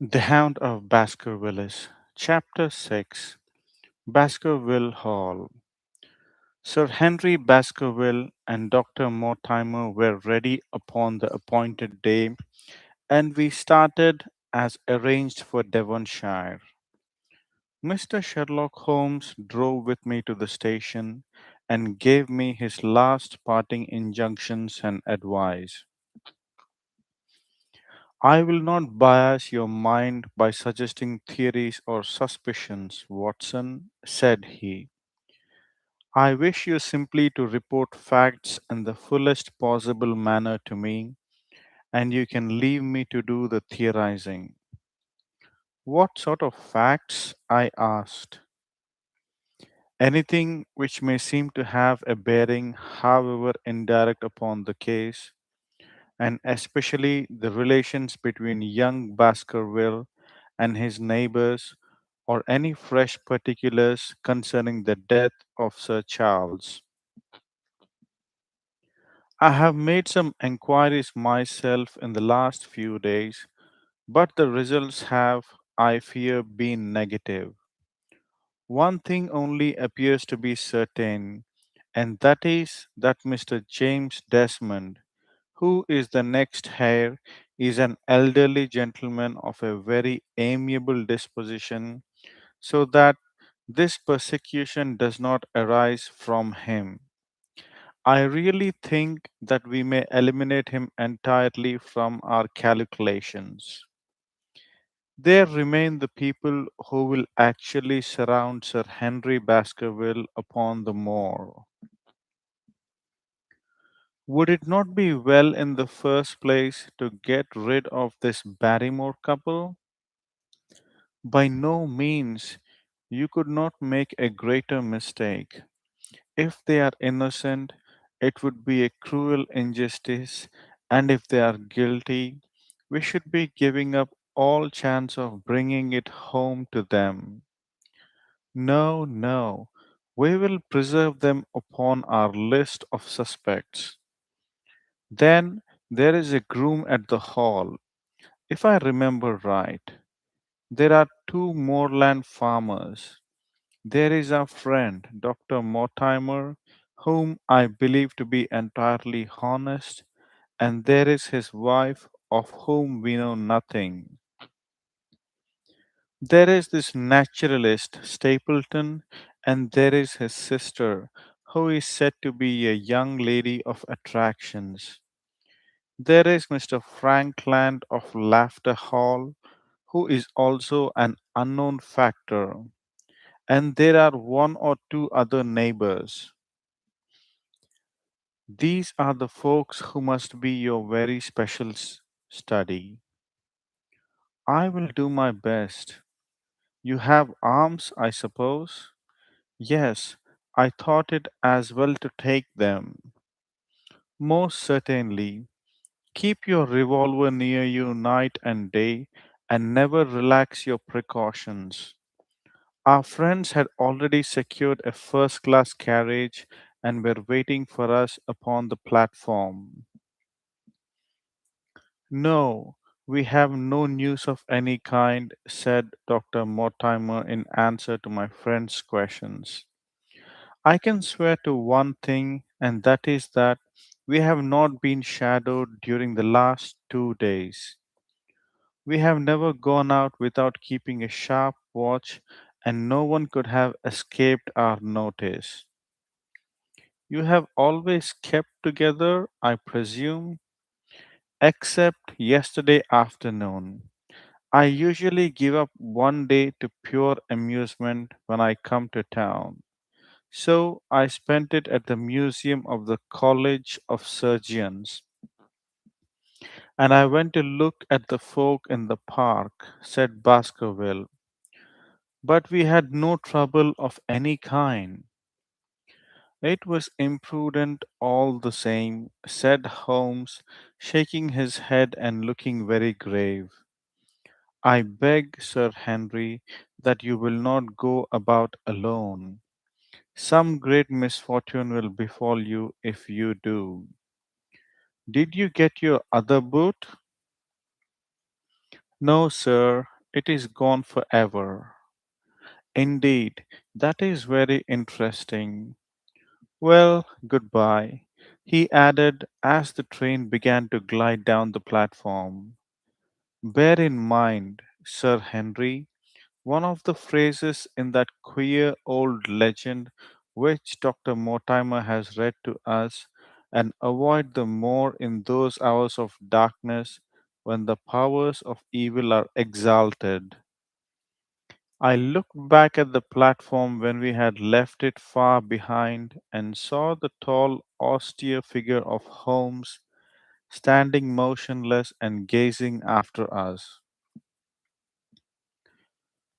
The Hound of Baskervilles, Chapter 6, Baskerville Hall. Sir Henry Baskerville and Dr. Mortimer were ready upon the appointed day, and we started as arranged for Devonshire. Mr. Sherlock Holmes drove with me to the station and gave me his last parting injunctions and advice. I will not bias your mind by suggesting theories or suspicions, Watson, said he. I wish you simply to report facts in the fullest possible manner to me, and you can leave me to do the theorizing. What sort of facts? I asked. Anything which may seem to have a bearing, however indirect, upon the case, and especially the relations between young Baskerville and his neighbors, or any fresh particulars concerning the death of Sir Charles. I have made some enquiries myself in the last few days, but the results have, I fear, been negative. One thing only appears to be certain, and that is that Mr. James Desmond, who is the next heir, is an elderly gentleman of a very amiable disposition, so that this persecution does not arise from him. I really think that we may eliminate him entirely from our calculations. There remain the people who will actually surround Sir Henry Baskerville upon the moor. Would it not be well in the first place to get rid of this Barrymore couple? By no means. You could not make a greater mistake. If they are innocent, it would be a cruel injustice, and if they are guilty, we should be giving up all chance of bringing it home to them. No, no, we will preserve them upon our list of suspects. Then there is a groom at the hall, if I remember right. There are two moorland farmers. There is our friend, Dr. Mortimer, whom I believe to be entirely honest, and there is his wife, of whom we know nothing. There is this naturalist, Stapleton, and there is his sister, who is said to be a young lady of attractions. There is Mr. Frankland of Laughter Hall, who is also an unknown factor, and there are one or two other neighbors. These are the folks who must be your very special study. I will do my best. You have arms, I suppose? Yes, I thought it as well to take them. Most certainly. Keep your revolver near you night and day, and never relax your precautions. Our friends had already secured a first class carriage and were waiting for us upon the platform. No, we have no news of any kind, said Dr. Mortimer in answer to my friend's questions. I can swear to one thing, and that is that we have not been shadowed during the last 2 days. We have never gone out without keeping a sharp watch, and no one could have escaped our notice. You have always kept together, I presume, except yesterday afternoon. I usually give up one day to pure amusement when I come to town. So I spent it at the Museum of the College of Surgeons, and I went to look at the folk in the park, said Baskerville. But we had no trouble of any kind. It was imprudent all the same, said Holmes, shaking his head and looking very grave. I beg, Sir Henry, that you will not go about alone. Some great misfortune will befall you if you do. Did you get your other boot? No, sir, it is gone forever. Indeed, that is very interesting. Well, goodbye, he added as the train began to glide down the platform. Bear in mind, Sir Henry, one of the phrases in that queer old legend which Dr. Mortimer has read to us, and avoid the more in those hours of darkness when the powers of evil are exalted. I looked back at the platform when we had left it far behind and saw the tall, austere figure of Holmes standing motionless and gazing after us.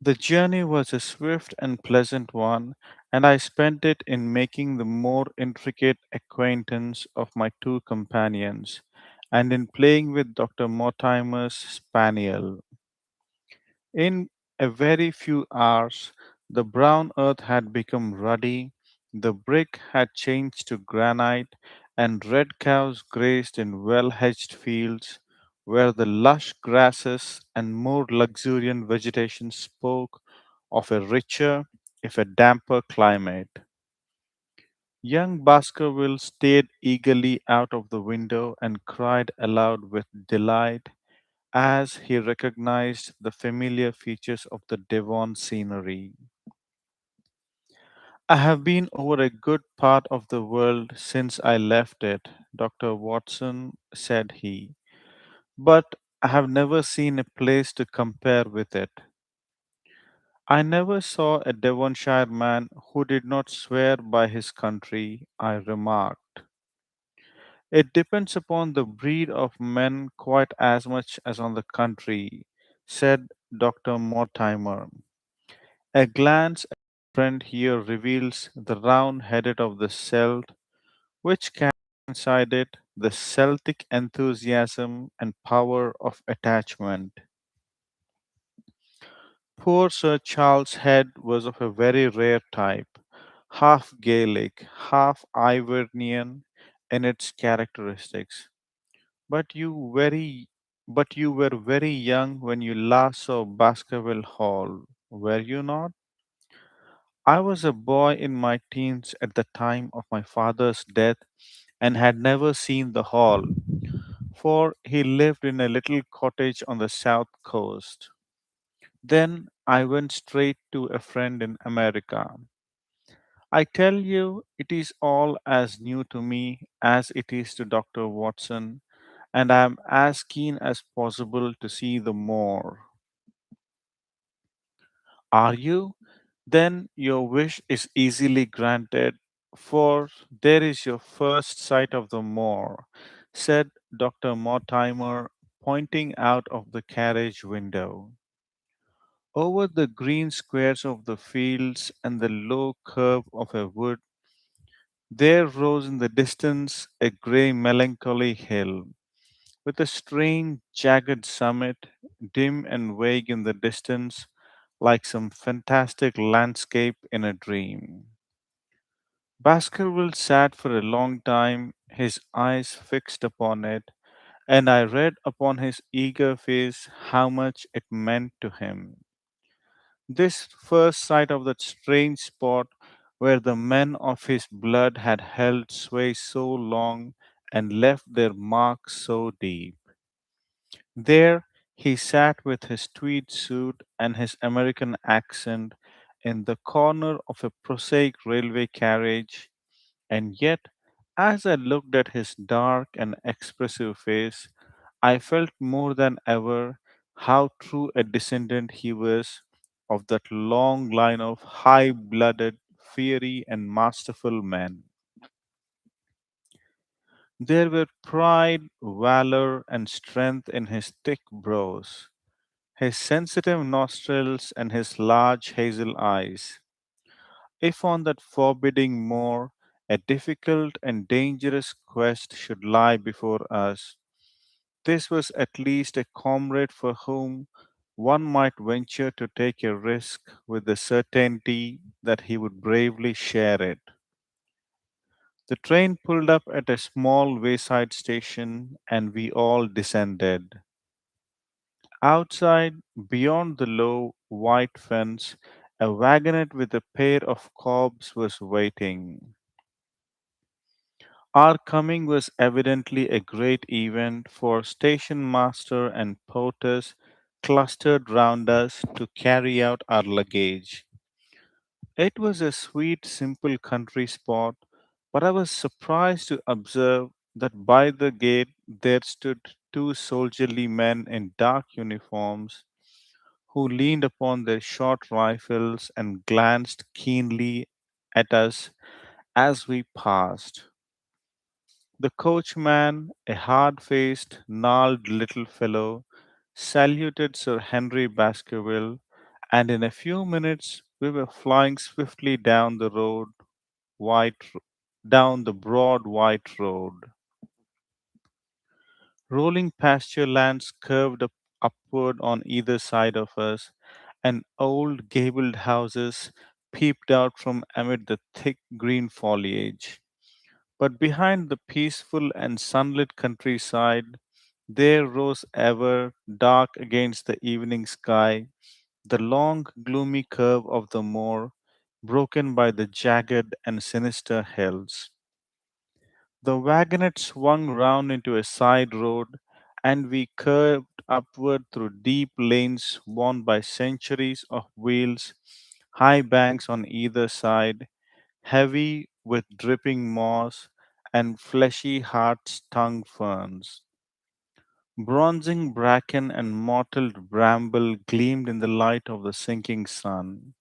The journey was a swift and pleasant one, and I spent it in making the more intricate acquaintance of my two companions and in playing with Dr. Mortimer's spaniel. In a very few hours, the brown earth had become ruddy, the brick had changed to granite, and red cows grazed in well hedged fields where the lush grasses and more luxuriant vegetation spoke of a richer, if a damper climate. Young Baskerville stared eagerly out of the window and cried aloud with delight as he recognized the familiar features of the Devon scenery. I have been over a good part of the world since I left it, Dr. Watson, said he, but I have never seen a place to compare with it. I never saw a Devonshire man who did not swear by his country, I remarked. It depends upon the breed of men quite as much as on the country, said Dr. Mortimer. A glance at the friend here reveals the round headed of the Celt, which carries inside it the Celtic enthusiasm and power of attachment. Poor Sir Charles' head was of a very rare type, half Gaelic, half Ivernian in its characteristics. But you were very young when you last saw Baskerville Hall, were you not? I was a boy in my teens at the time of my father's death and had never seen the hall, for he lived in a little cottage on the south coast. Then I went straight to a friend in America. I tell you, it is all as new to me as it is to Dr. Watson, and I am as keen as possible to see the more. Are you? Then your wish is easily granted, for there is your first sight of the moor, said Dr. Mortimer, pointing out of the carriage window. Over the green squares of the fields and the low curve of a wood, there rose in the distance a grey melancholy hill, with a strange jagged summit, dim and vague in the distance, like some fantastic landscape in a dream. Baskerville sat for a long time, his eyes fixed upon it, and I read upon his eager face how much it meant to him. This first sight of that strange spot where the men of his blood had held sway so long and left their mark so deep. There he sat with his tweed suit and his American accent in the corner of a prosaic railway carriage, and yet, as I looked at his dark and expressive face, I felt more than ever how true a descendant he was of that long line of high blooded, fiery, and masterful men. There were pride, valor, and strength in his thick brows, his sensitive nostrils, and his large hazel eyes. If on that forbidding moor a difficult and dangerous quest should lie before us, this was at least a comrade for whom one might venture to take a risk with the certainty that he would bravely share it. The train pulled up at a small wayside station and we all descended. Outside, beyond the low white fence, a wagonette with a pair of cobs was waiting. Our coming was evidently a great event, for station master and porters clustered round us to carry out our luggage. It was a sweet, simple country spot, but I was surprised to observe that by the gate there stood two soldierly men in dark uniforms who leaned upon their short rifles and glanced keenly at us as we passed. The coachman, a hard faced, gnarled little fellow, saluted Sir Henry Baskerville, and in a few minutes we were flying swiftly white, down the broad white road. Rolling pasture lands curved upward on either side of us, and old gabled houses peeped out from amid the thick green foliage. But behind the peaceful and sunlit countryside, there rose ever, dark against the evening sky, the long, gloomy curve of the moor, broken by the jagged and sinister hills. The wagonette swung round into a side road, and we curved upward through deep lanes worn by centuries of wheels, high banks on either side, heavy with dripping moss and fleshy heart stung ferns. Bronzing bracken and mottled bramble gleamed in the light of the sinking sun.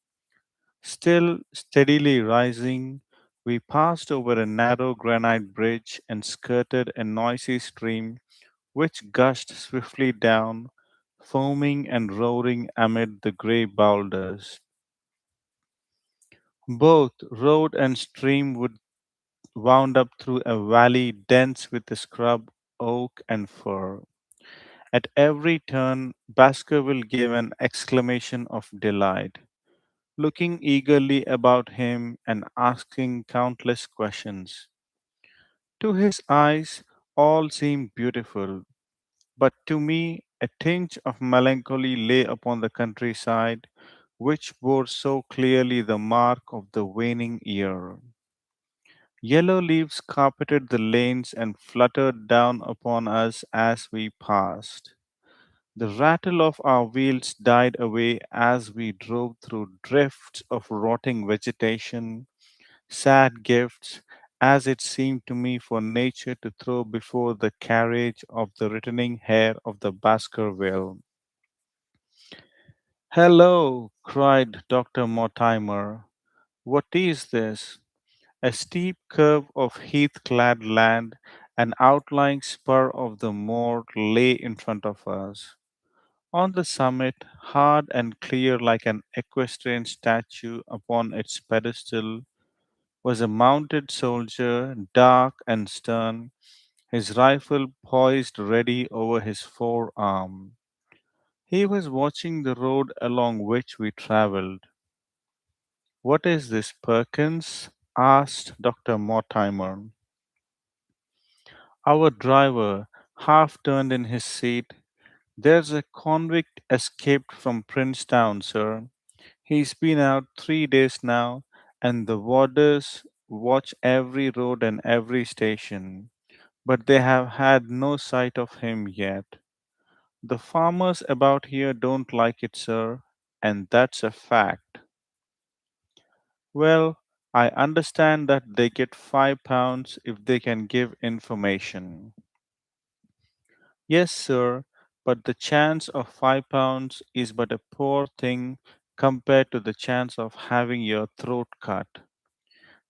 Still steadily rising, we passed over a narrow granite bridge and skirted a noisy stream which gushed swiftly down, foaming and roaring amid the grey boulders. Both road and stream wound up through a valley dense with scrub, oak, and fir. At every turn, Baskerville gave an exclamation of delight, looking eagerly about him and asking countless questions. To his eyes, all seemed beautiful, but to me, a tinge of melancholy lay upon the countryside, which bore so clearly the mark of the waning year. Yellow leaves carpeted the lanes and fluttered down upon us as we passed. The rattle of our wheels died away as we drove through drifts of rotting vegetation, sad gifts, as it seemed to me for nature to throw before the carriage of the returning heir of the Baskerville. Hello, cried Dr. Mortimer. What is this? A steep curve of heath clad land, an outlying spur of the moor lay in front of us. On the summit, hard and clear like an equestrian statue upon its pedestal, was a mounted soldier, dark and stern, his rifle poised ready over his forearm. He was watching the road along which we traveled. What is this, Perkins? Asked Dr. Mortimer. Our driver half turned in his seat. There's a convict escaped from Princetown, sir. He's been out 3 days now, and the warders watch every road and every station, but they have had no sight of him yet. The farmers about here don't like it, sir, and that's a fact. Well, I understand that they get £5 if they can give information. Yes, sir, but the chance of £5 is but a poor thing compared to the chance of having your throat cut.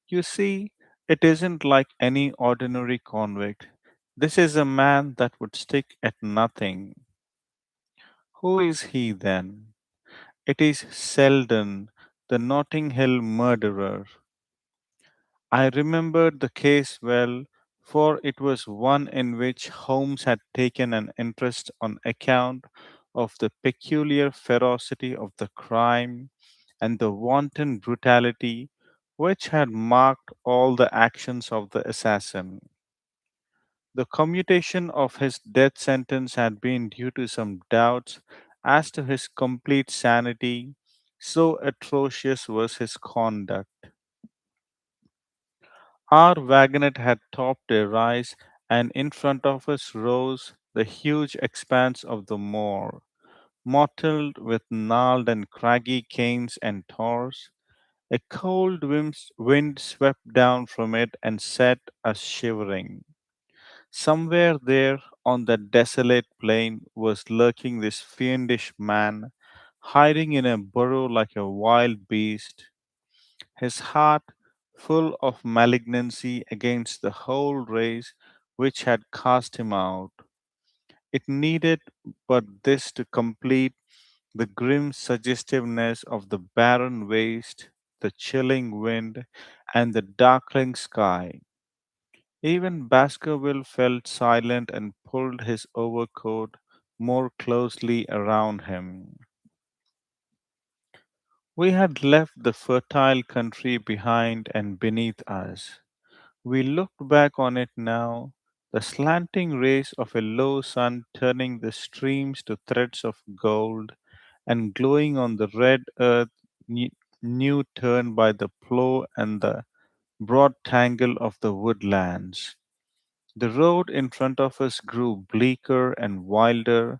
You see, it isn't like any ordinary convict. This is a man that would stick at nothing. Who is he then? It is Selden, the Notting Hill murderer. I remembered the case well, for it was one in which Holmes had taken an interest on account of the peculiar ferocity of the crime and the wanton brutality which had marked all the actions of the assassin. The commutation of his death sentence had been due to some doubts as to his complete sanity, so atrocious was his conduct. Our wagonette had topped a rise, and in front of us rose the huge expanse of the moor, mottled with gnarled and craggy canes and tors. A cold wind swept down from it and set us shivering. Somewhere there on that desolate plain was lurking this fiendish man, hiding in a burrow like a wild beast, his heart full of malignancy against the whole race which had cast him out. It needed but this to complete the grim suggestiveness of the barren waste, the chilling wind, and the darkling sky. Even Baskerville felt silent and pulled his overcoat more closely around him. We had left the fertile country behind and beneath us. We looked back on it now, the slanting rays of a low sun turning the streams to threads of gold and glowing on the red earth ne- new turned by the plough and the broad tangle of the woodlands. The road in front of us grew bleaker and wilder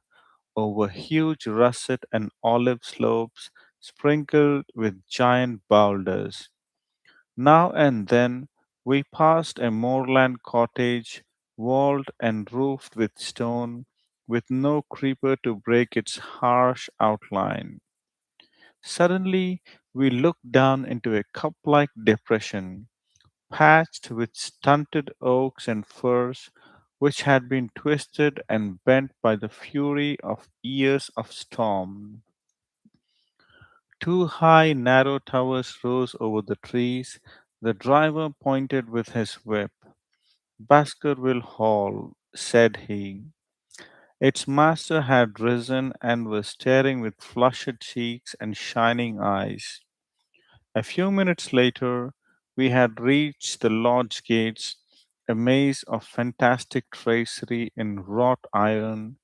over huge russet and olive slopes sprinkled with giant boulders. Now and then we passed a moorland cottage, walled and roofed with stone, with no creeper to break its harsh outline. Suddenly we looked down into a cup like depression, patched with stunted oaks and firs, which had been twisted and bent by the fury of years of storm. Two high, narrow towers rose over the trees. The driver pointed with his whip. Baskerville Hall, said he. Its master had risen and was staring with flushed cheeks and shining eyes. A few minutes later, we had reached the lodge gates, a maze of fantastic tracery in wrought iron,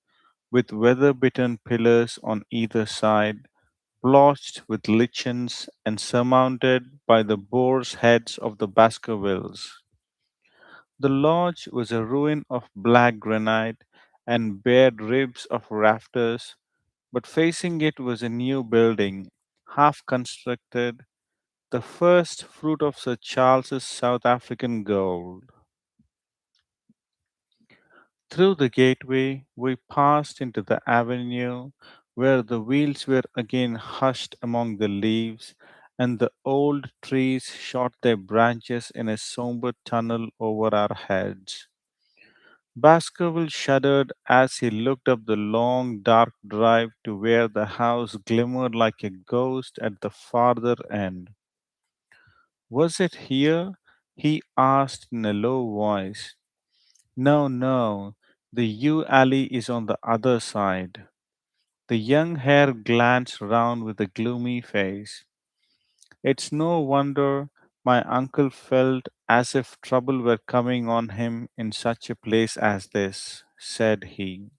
with weather bitten pillars on either side, blotched with lichens and surmounted by the boar's heads of the Baskervilles. The lodge was a ruin of black granite and bared ribs of rafters, but facing it was a new building, half constructed, the first fruit of Sir Charles's South African gold. Through the gateway, we passed into the avenue where the wheels were again hushed among the leaves, and the old trees shot their branches in a somber tunnel over our heads. Baskerville shuddered as he looked up the long, dark drive to where the house glimmered like a ghost at the farther end. Was it here? He asked in a low voice. No, no, the yew alley is on the other side. The young hare glanced round with a gloomy face. It's no wonder my uncle felt as if trouble were coming on him in such a place as this, said he.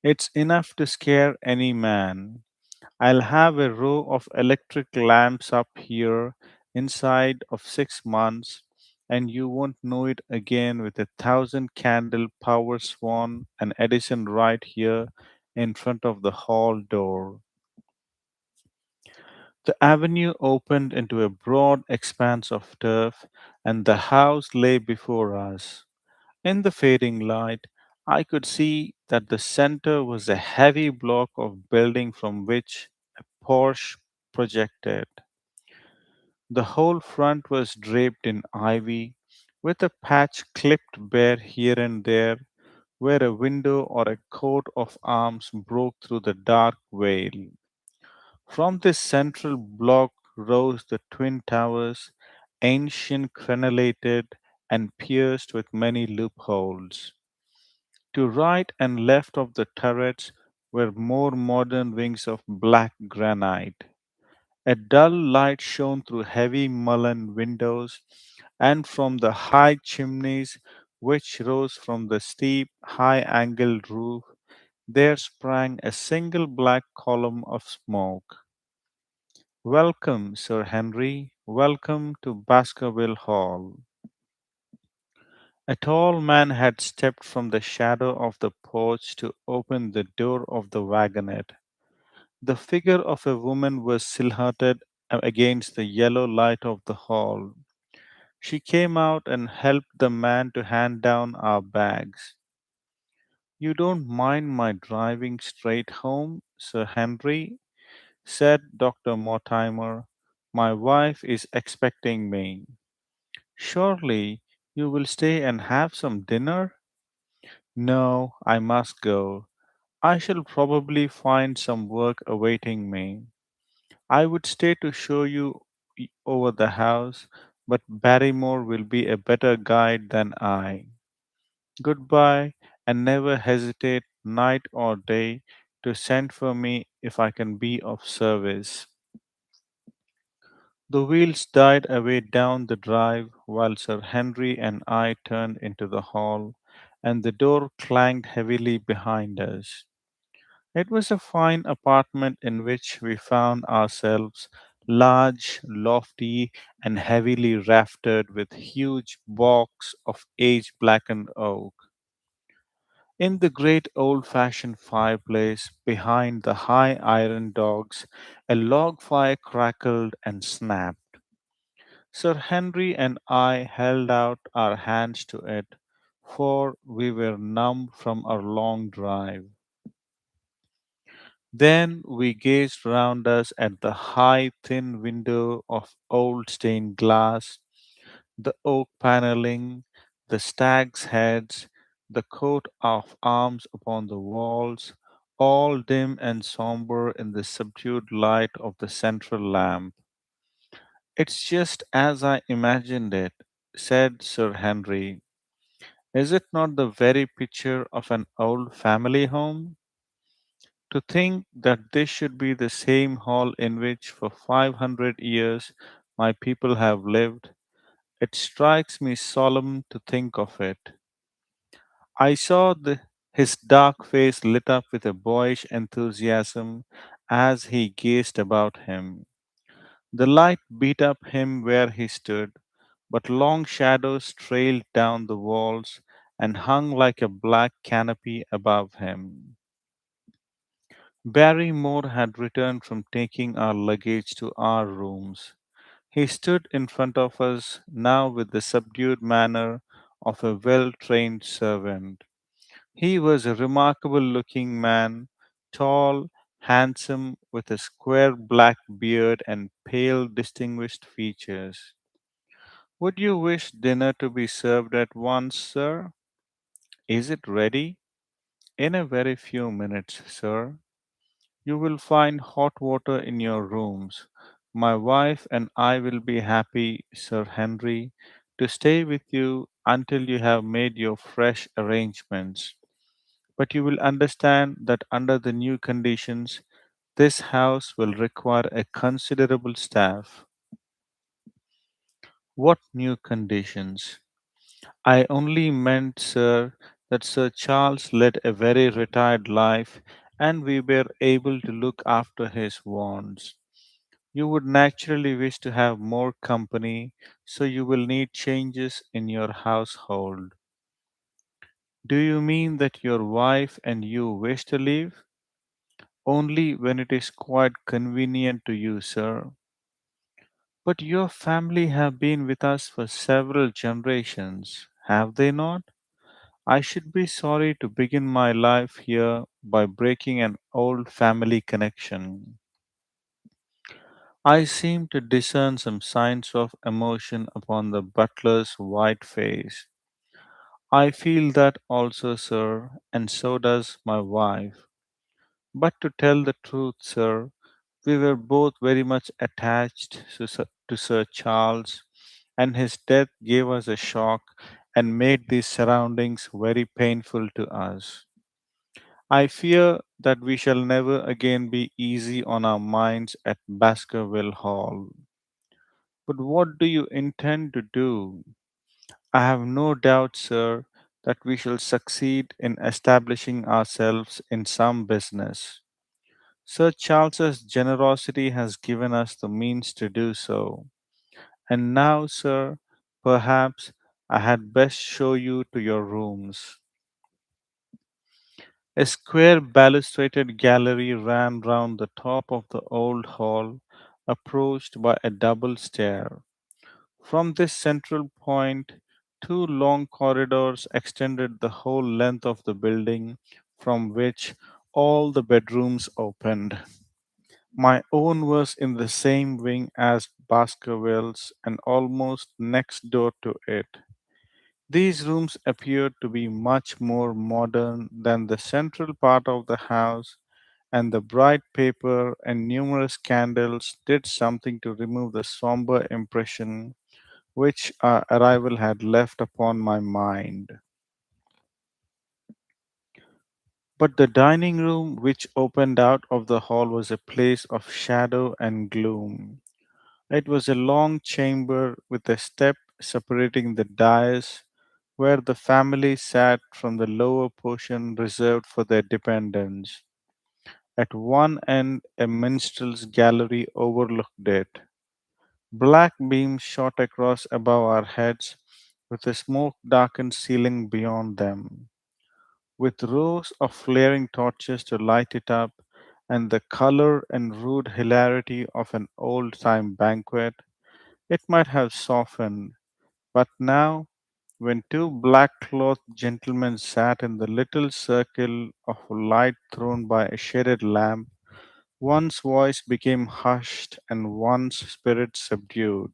It's enough to scare any man. I'll have a row of electric lamps up here inside of 6 months, and you won't know it again with a 1,000 candle power swan and Edison right here in front of the hall door. The avenue opened into a broad expanse of turf, and the house lay before us. In the fading light, I could see that the center was a heavy block of building from which a porch projected. The whole front was draped in ivy, with a patch clipped bare here and there where a window or a coat of arms broke through the dark veil. From this central block rose the twin towers, ancient, crenellated, and pierced with many loopholes. To right and left of the turrets were more modern wings of black granite. A dull light shone through heavy mullen windows, and from the high chimneys which rose from the steep, high angled roof, there sprang a single black column of smoke. Welcome, Sir Henry. Welcome to Baskerville Hall. A tall man had stepped from the shadow of the porch to open the door of the wagonette. The figure of a woman was silhouetted against the yellow light of the hall. She came out and helped the man to hand down our bags. You don't mind my driving straight home, Sir Henry? Said Dr. Mortimer. My wife is expecting me. Surely you will stay and have some dinner? No, I must go. I shall probably find some work awaiting me. I would stay to show you over the house, but Barrymore will be a better guide than I. Goodbye, and never hesitate, night or day, to send for me if I can be of service. The wheels died away down the drive while Sir Henry and I turned into the hall, and the door clanged heavily behind us. It was a fine apartment in which we found ourselves, large, lofty, and heavily raftered with huge balks of age blackened oak. In the great old fashioned fireplace behind the high iron dogs, a log fire crackled and snapped. Sir Henry and I held out our hands to it, for we were numb from our long drive. Then we gazed round us at the high, thin window of old stained glass, the oak paneling, the stags' heads, the coat of arms upon the walls, all dim and somber in the subdued light of the central lamp. It's just as I imagined it, said Sir Henry. Is it not the very picture of an old family home? To think that this should be the same hall in which for 500 years my people have lived, it strikes me solemn to think of it. I saw his dark face lit up with a boyish enthusiasm as he gazed about him. The light beat up him where he stood, but long shadows trailed down the walls and hung like a black canopy above him. Barrymore had returned from taking our luggage to our rooms. He stood in front of us now with the subdued manner of a well trained servant. He was a remarkable looking man, tall, handsome, with a square black beard and pale, distinguished features. Would you wish dinner to be served at once, sir? Is it ready? In a very few minutes, sir. You will find hot water in your rooms. My wife and I will be happy, Sir Henry, to stay with you until you have made your fresh arrangements. But you will understand that under the new conditions, this house will require a considerable staff. What new conditions? I only meant, sir, that Sir Charles led a very retired life and we were able to look after his wants. You would naturally wish to have more company, so you will need changes in your household. Do you mean that your wife and you wish to leave? Only when it is quite convenient to you, sir. But your family have been with us for several generations, have they not? I should be sorry to begin my life here by breaking an old family connection. I seem to discern some signs of emotion upon the butler's white face. I feel that also, sir, and so does my wife. But to tell the truth, sir, we were both very much attached to Sir Charles, and his death gave us a shock and made these surroundings very painful to us. I fear that we shall never again be easy on our minds at Baskerville Hall. But what do you intend to do? I have no doubt, sir, that we shall succeed in establishing ourselves in some business. Sir Charles's generosity has given us the means to do so. And now, sir, perhaps I had best show you to your rooms. A square balustraded gallery ran round the top of the old hall, approached by a double stair. From this central point, two long corridors extended the whole length of the building, from which all the bedrooms opened. My own was in the same wing as Baskervilles and almost next door to it. These rooms appeared to be much more modern than the central part of the house, and the bright paper and numerous candles did something to remove the somber impression which our arrival had left upon my mind. But the dining room, which opened out of the hall, was a place of shadow and gloom. It was a long chamber with a step separating the dais where the family sat from the lower portion reserved for their dependents. At one end, a minstrel's gallery overlooked it. Black beams shot across above our heads, with a smoke darkened ceiling beyond them. With rows of flaring torches to light it up, and the color and rude hilarity of an old time banquet, it might have softened. But now, when two black clothed gentlemen sat in the little circle of light thrown by a shaded lamp, one's voice became hushed and one's spirit subdued.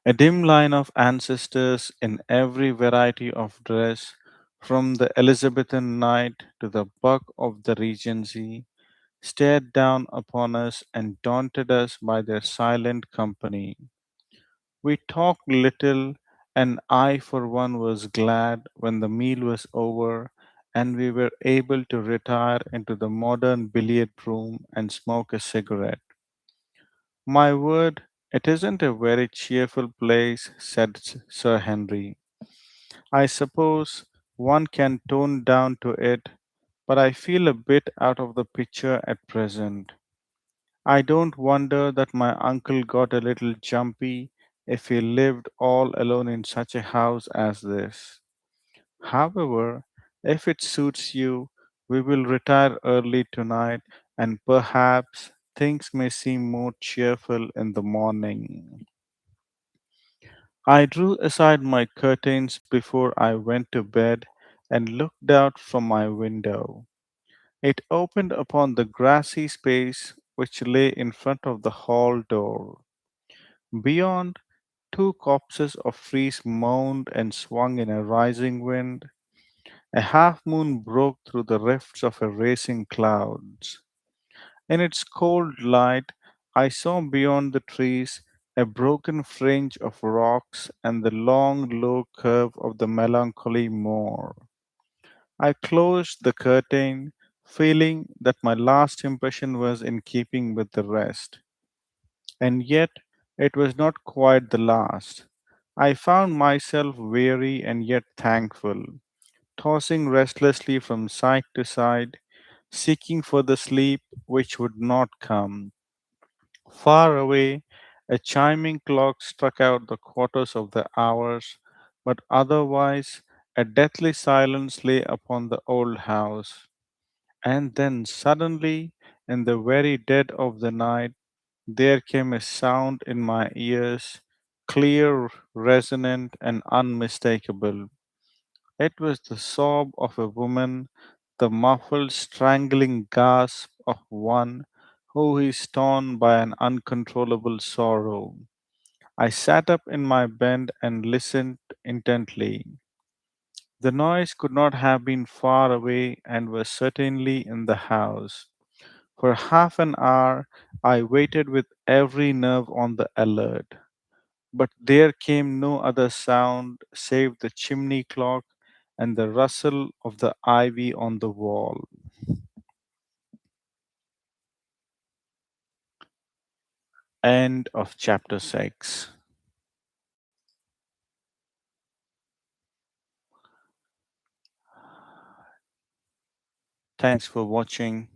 A dim line of ancestors in every variety of dress, from the Elizabethan knight to the buck of the Regency, stared down upon us and daunted us by their silent company. We talked little, and I, for one, was glad when the meal was over and we were able to retire into the modern billiard room and smoke a cigarette. My word, it isn't a very cheerful place, said Sir Henry. I suppose one can tone down to it, but I feel a bit out of the picture at present. I don't wonder that my uncle got a little jumpy if he lived all alone in such a house as this. However, if it suits you, we will retire early tonight and perhaps things may seem more cheerful in the morning. I drew aside my curtains before I went to bed and looked out from my window. It opened upon the grassy space which lay in front of the hall door. Beyond, two copses of trees moaned and swung in a rising wind. A half moon broke through the rifts of a racing clouds. In its cold light, I saw beyond the trees a broken fringe of rocks and the long, low curve of the melancholy moor. I closed the curtain, feeling that my last impression was in keeping with the rest. And yet, it was not quite the last. I found myself weary and yet thankful, tossing restlessly from side to side, seeking for the sleep which would not come. Far away, a chiming clock struck out the quarters of the hours, but otherwise, a deathly silence lay upon the old house. And then suddenly, in the very dead of the night, there came a sound in my ears, clear, resonant, and unmistakable. It was the sob of a woman, the muffled, strangling gasp of one who is torn by an uncontrollable sorrow. I sat up in my bed and listened intently. The noise could not have been far away and was certainly in the house. For half an hour I waited with every nerve on the alert. But there came no other sound save the chimney clock and the rustle of the ivy on the wall. End of chapter 6. Thanks for watching.